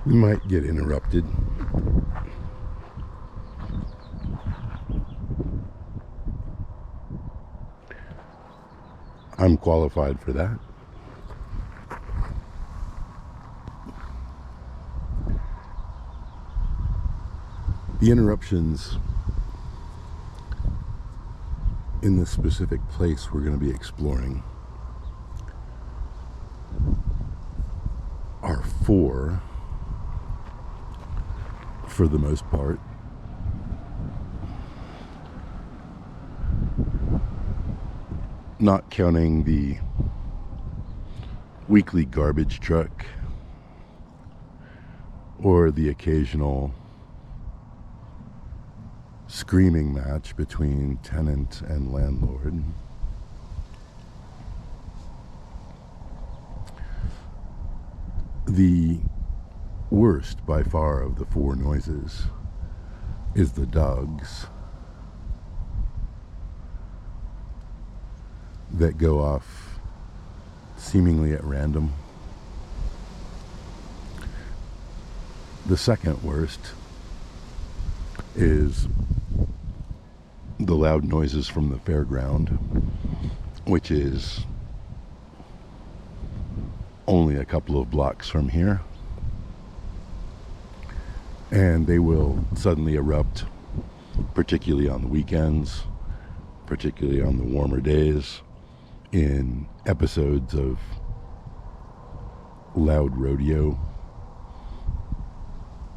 You might get interrupted. I'm qualified for that. The interruptions in the specific place we're going to be exploring are four, for the most part. Not counting the weekly garbage truck or the occasional screaming match between tenant and landlord. The worst by far of the four noises is the dogs that go off seemingly at random. The second worst is the loud noises from the fairground, which is only a couple of blocks from here. And they will suddenly erupt, particularly on the weekends, particularly on the warmer days, in episodes of loud rodeo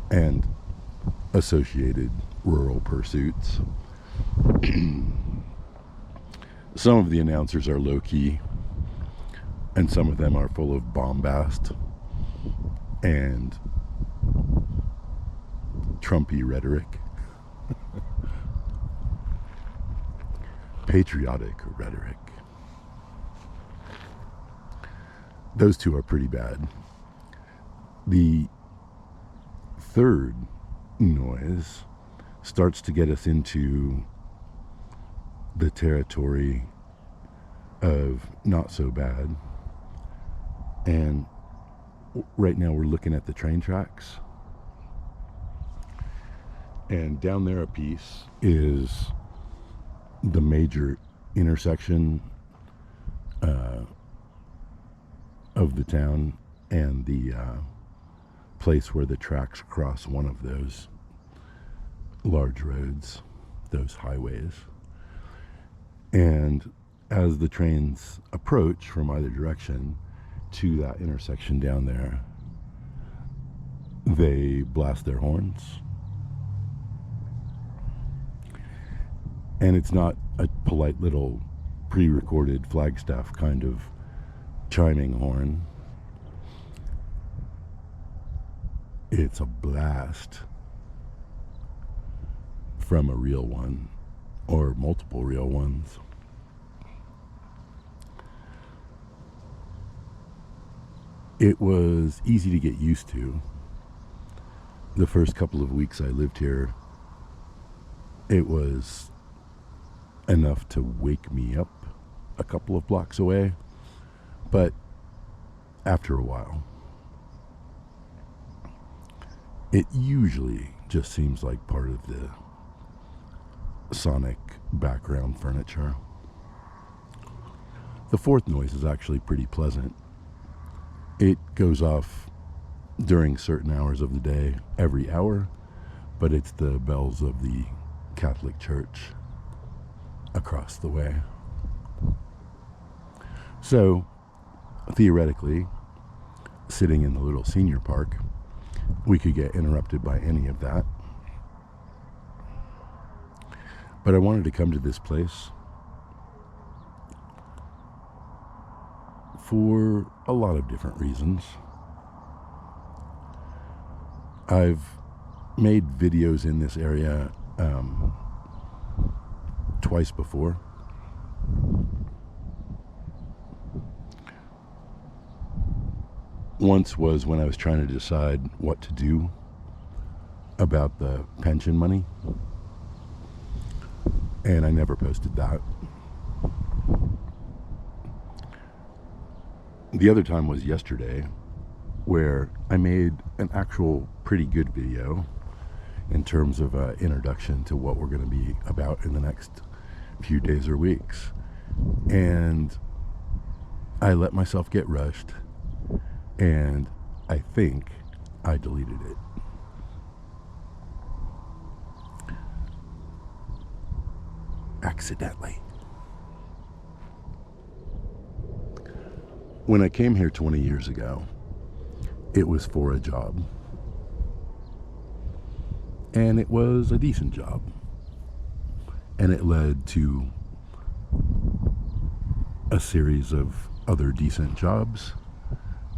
and associated rural pursuits. Some of the announcers are low-key, and some of them are full of bombast and Trumpy rhetoric. Patriotic rhetoric. Those two are pretty bad. The third noise starts to get us into the territory of not so bad. And right now we're looking at the train tracks. And down there a piece is the major intersection of the town and the place where the tracks cross one of those large roads, those highways. And as the trains approach from either direction to that intersection down there, they blast their horns. And it's not a polite little pre-recorded Flagstaff kind of chiming horn. It's a blast from a real one, or multiple real ones. It was easy to get used to. The first couple of weeks I lived here, it was enough to wake me up a couple of blocks away. But after a while, it usually just seems like part of the sonic background furniture. The fourth noise is actually pretty pleasant. It goes off during certain hours of the day, every hour, but it's the bells of the Catholic Church across the way. So, theoretically, sitting in the little senior park, we could get interrupted by any of that. But I wanted to come to this place for a lot of different reasons. I've made videos in this area twice before. Once was when I was trying to decide what to do about the pension money, and I never posted that. The other time was yesterday, where I made an actual pretty good video in terms of introduction to what we're going to be about in the next few days or weeks. And I let myself get rushed, and I think I deleted it. Accidentally. When I came here 20 years ago, it was for a job. And it was a decent job. And it led to a series of other decent jobs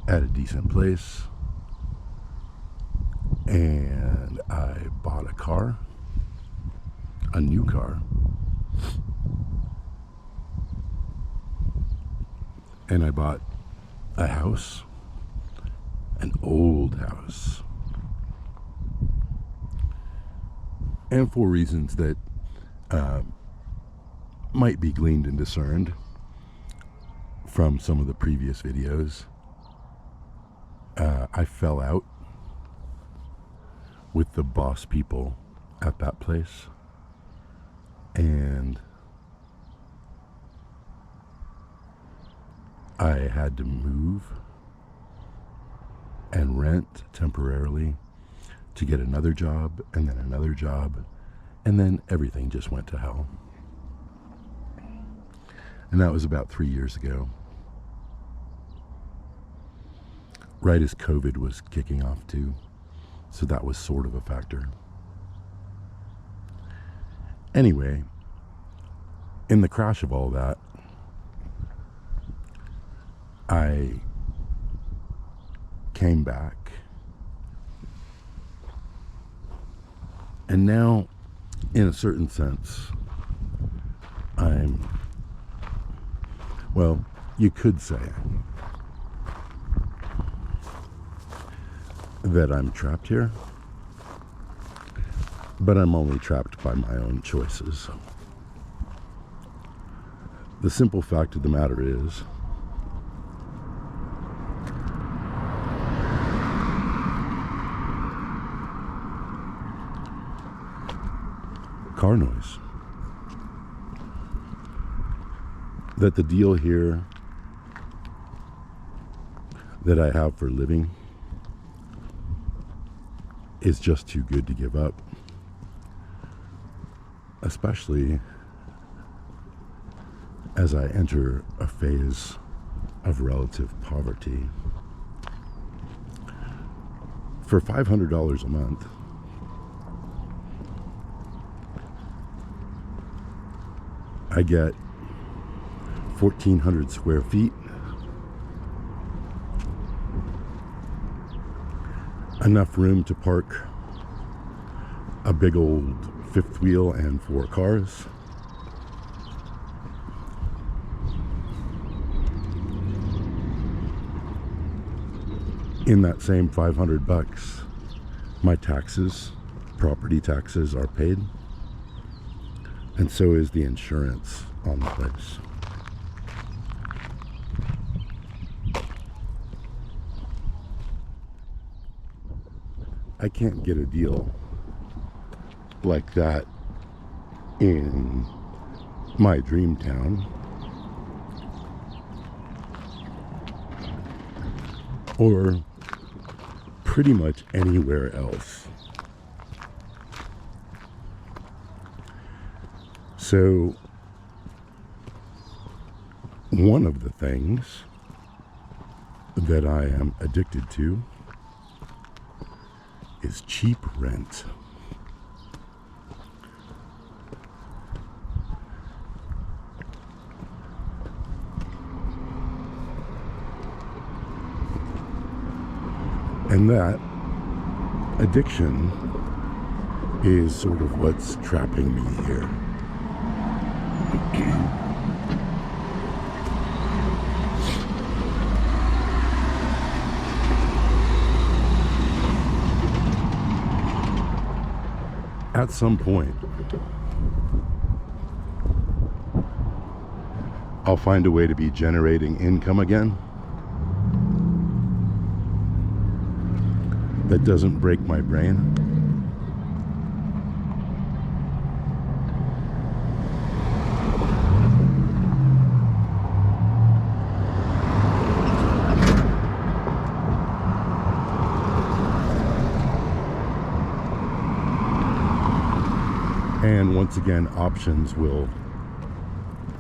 at a decent place. And I bought a car, a new car. And I bought a house, an old house. And for reasons that might be gleaned and discerned from some of the previous videos, I fell out with the boss people at that place. And I had to move and rent temporarily to get another job, and then another job, and then everything just went to hell. And that was about 3 years ago, right as COVID was kicking off too, so that was sort of a factor. Anyway, in the crash of all that, I came back, and now, in a certain sense, well, you could say that I'm trapped here, but I'm only trapped by my own choices. The simple fact of the matter is, car noise. That the deal here that I have for living is just too good to give up. Especially as I enter a phase of relative poverty. For $500 a month, I get 1,400 square feet, enough room to park a big old fifth wheel and 4 cars, in that same $500, my taxes, property taxes, are paid, and so is the insurance on the place. I can't get a deal like that in my dream town or pretty much anywhere else. So one of the things that I am addicted to is cheap rent. And that addiction is sort of what's trapping me here. At some point, I'll find a way to be generating income again. that doesn't break my brain. And once again, options will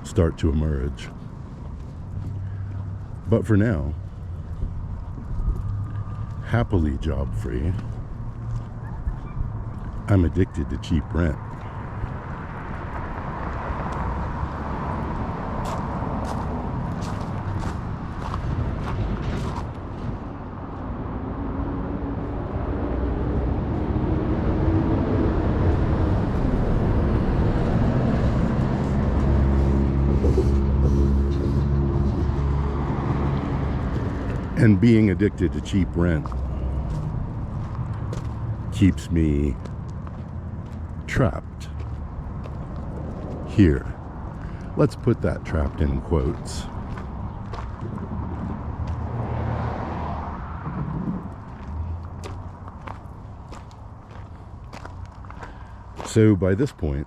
start to emerge. But for now, happily job-free, I'm addicted to cheap rent. And being addicted to cheap rent keeps me trapped here. Let's put that trapped in quotes. So by this point,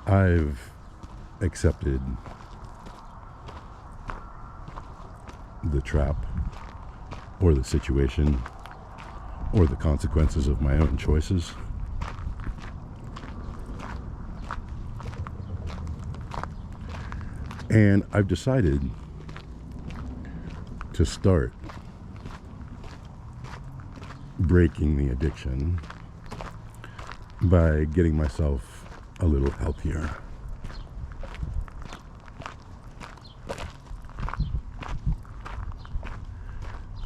I've accepted the trap, or the situation, or the consequences of my own choices. And I've decided to start breaking the addiction by getting myself a little healthier.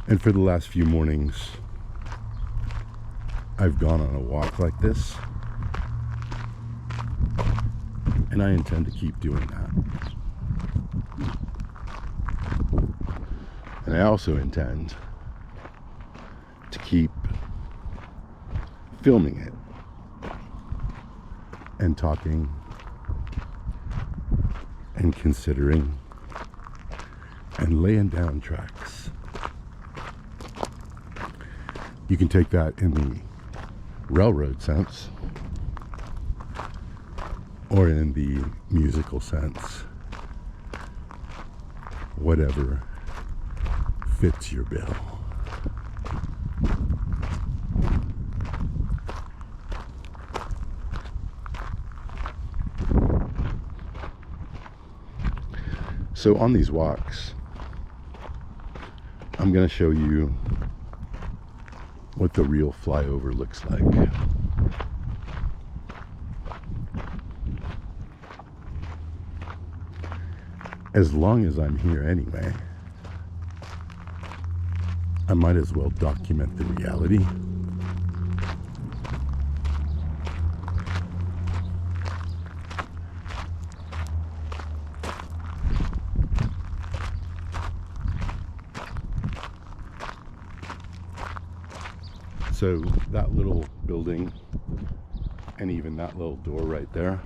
And for the last few mornings, I've gone on a walk like this, and I intend to keep doing that. And I also intend to keep filming it and talking and considering and laying down tracks. You can take that in the railroad sense or in the musical sense, whatever fits your bill. So on these walks, I'm going to show you what the real flyover looks like. As long as I'm here anyway, I might as well document the reality. So that little building and even that little door right there,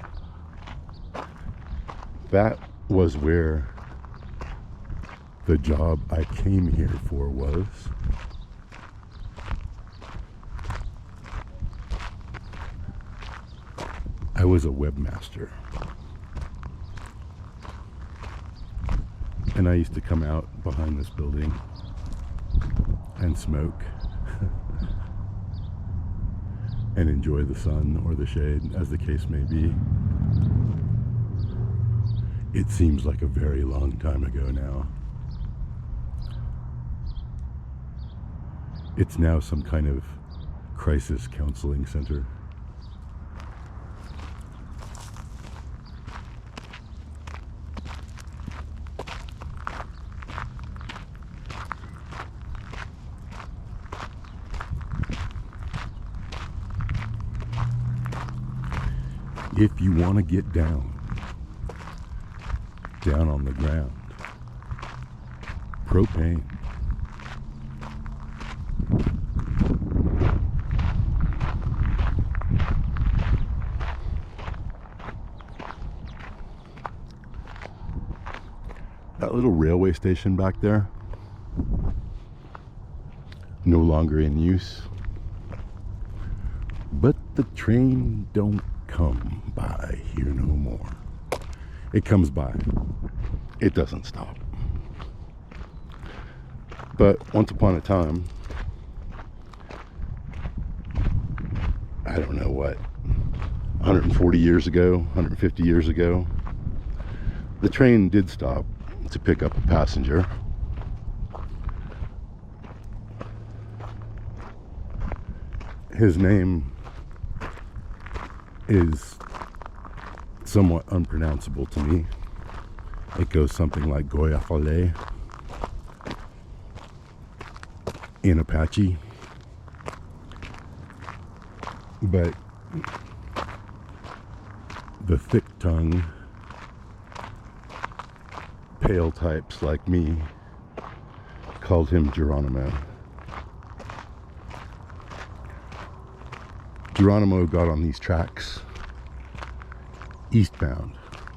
that was where the job I came here for was. I was a webmaster. And I used to come out behind this building and smoke and enjoy the sun or the shade, as the case may be. It seems like a very long time ago now. It's now some kind of crisis counseling center. If you want to get down on the ground, propane. That little railway station back there, no longer in use. But the train don't come by here no more. It comes by. It doesn't stop. But once upon a time, I don't know what, 140 years ago, 150 years ago, the train did stop to pick up a passenger. His name is somewhat unpronounceable to me. It goes something like Goyafale in Apache. But the thick tongue, pale types like me called him Geronimo. Geronimo got on these tracks eastbound,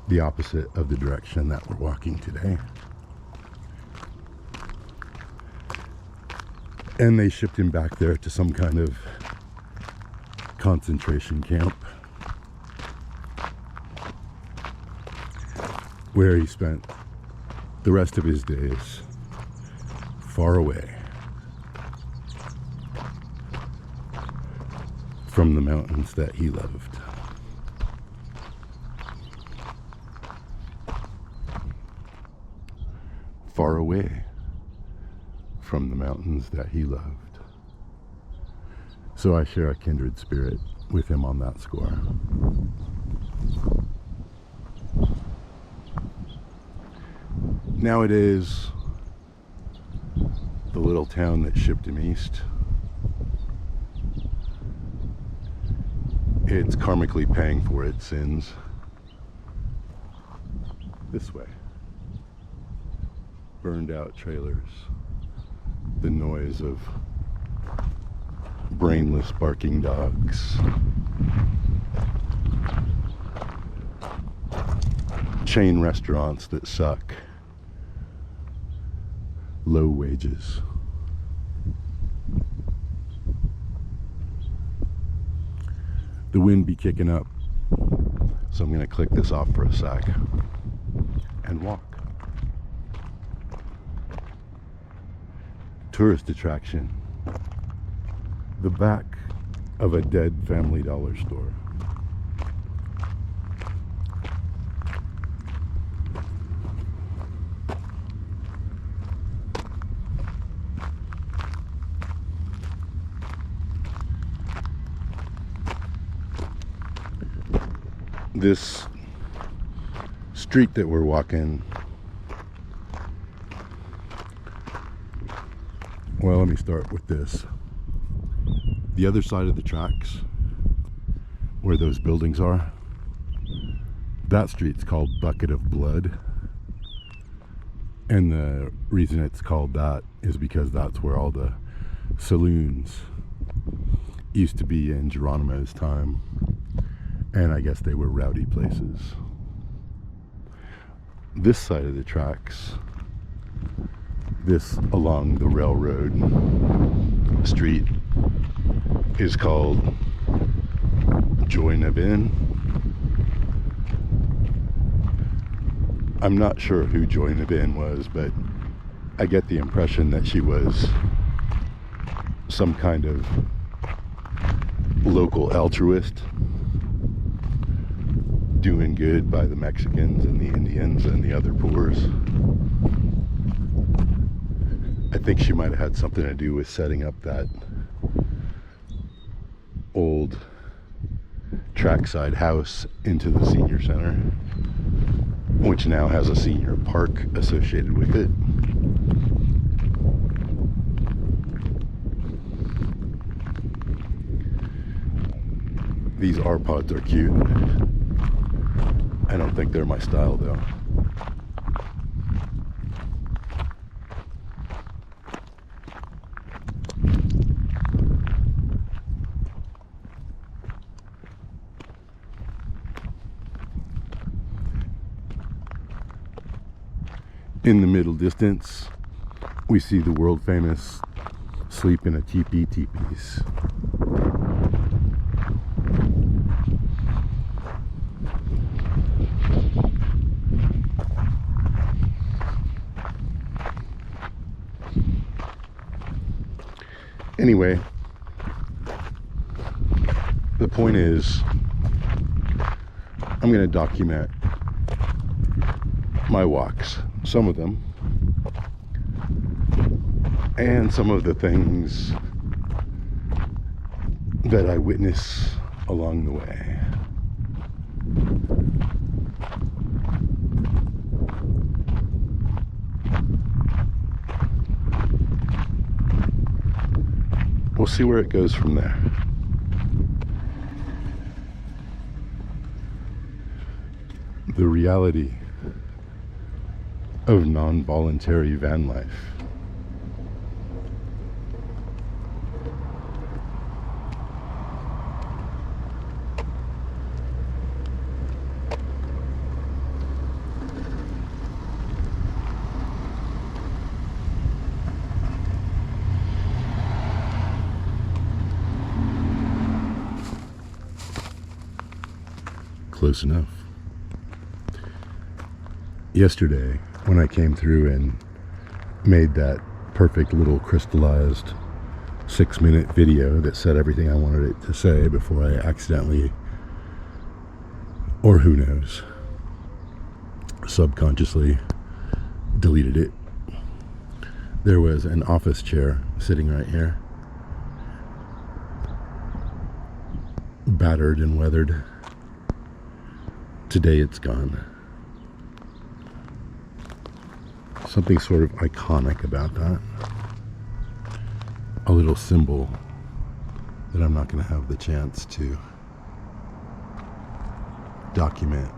the opposite of the direction that we're walking today. And they shipped him back there to some kind of concentration camp where he spent the rest of his days far away from the mountains that he loved. Far away from the mountains that he loved. So I share a kindred spirit with him on that score. Nowadays, the little town that shipped him east, it's karmically paying for its sins. This way. Burned out trailers, the noise of brainless barking dogs, chain restaurants that suck, low wages. The wind be kicking up, so I'm going to click this off for a sec and walk. Tourist attraction, the back of a dead Family Dollar store. This street that we're walking, well, let me start with this. The other side of the tracks, where those buildings are, that street's called Bucket of Blood. And the reason it's called that is because that's where all the saloons used to be in Geronimo's time. And I guess they were rowdy places. This side of the tracks, this along the railroad street, is called Joy Nevin. I'm not sure who Joy Nevin was, but I get the impression that she was some kind of local altruist, doing good by the Mexicans and the Indians and the other poors. I think she might have had something to do with setting up that old trackside house into the senior center, which now has a senior park associated with it. These R-pods are cute. I don't think they're my style though. In the middle distance, we see the world famous sleep in a teepees. Anyway, the point is, I'm going to document my walks, some of them, and some of the things that I witness along the way. We'll see where it goes from there. The reality of non-voluntary van life. Close enough. Yesterday, when I came through and made that perfect little crystallized 6-minute video that said everything I wanted it to say before I accidentally, or who knows, subconsciously deleted it, there was an office chair sitting right here, battered and weathered. Today it's gone. Something sort of iconic about that. A little symbol that I'm not going to have the chance to document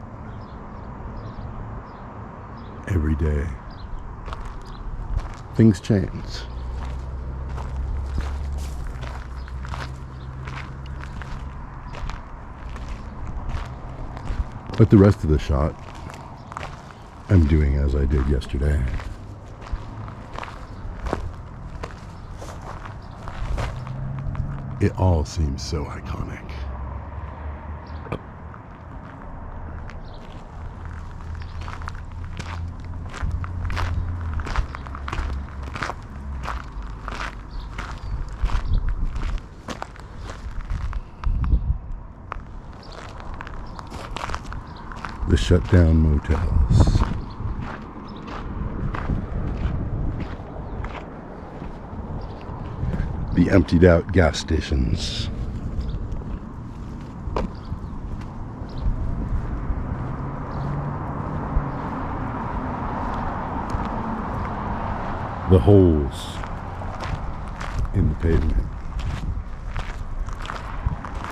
every day. Things change. But the rest of the shot, I'm doing as I did yesterday. It all seems so iconic. The shut down motels. The emptied out gas stations. The holes in the pavement.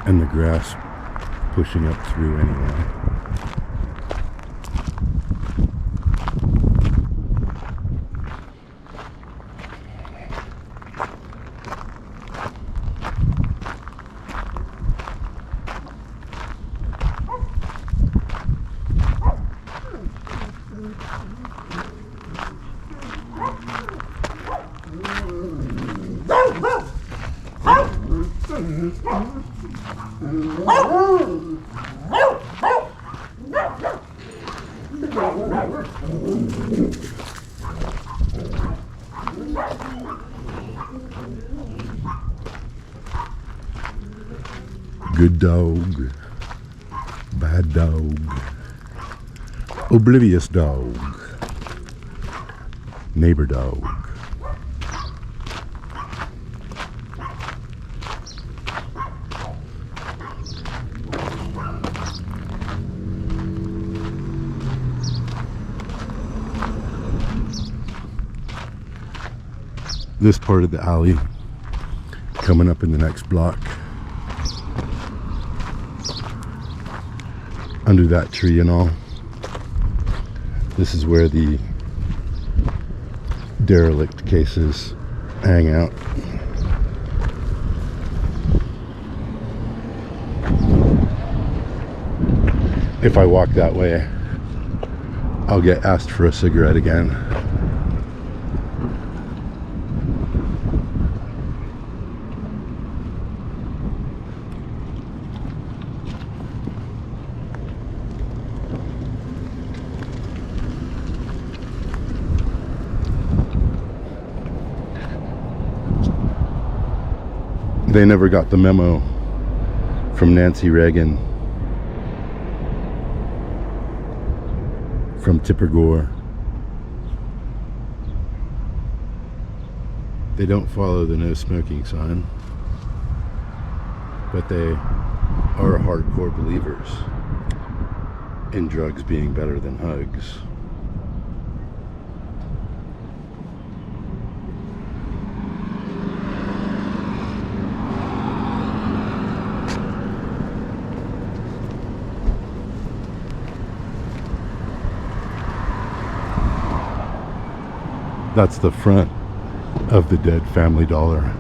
And the grass pushing up through anyway. Good dog, bad dog, oblivious dog, neighbor dog. This part of the alley, coming up in the next block, under that tree and all, this is where the derelict cases hang out. If I walk that way, I'll get asked for a cigarette again. They never got the memo from Nancy Reagan, from Tipper Gore. They don't follow the no smoking sign, but they are hardcore believers in drugs being better than hugs. That's the front of the dead Family Dollar.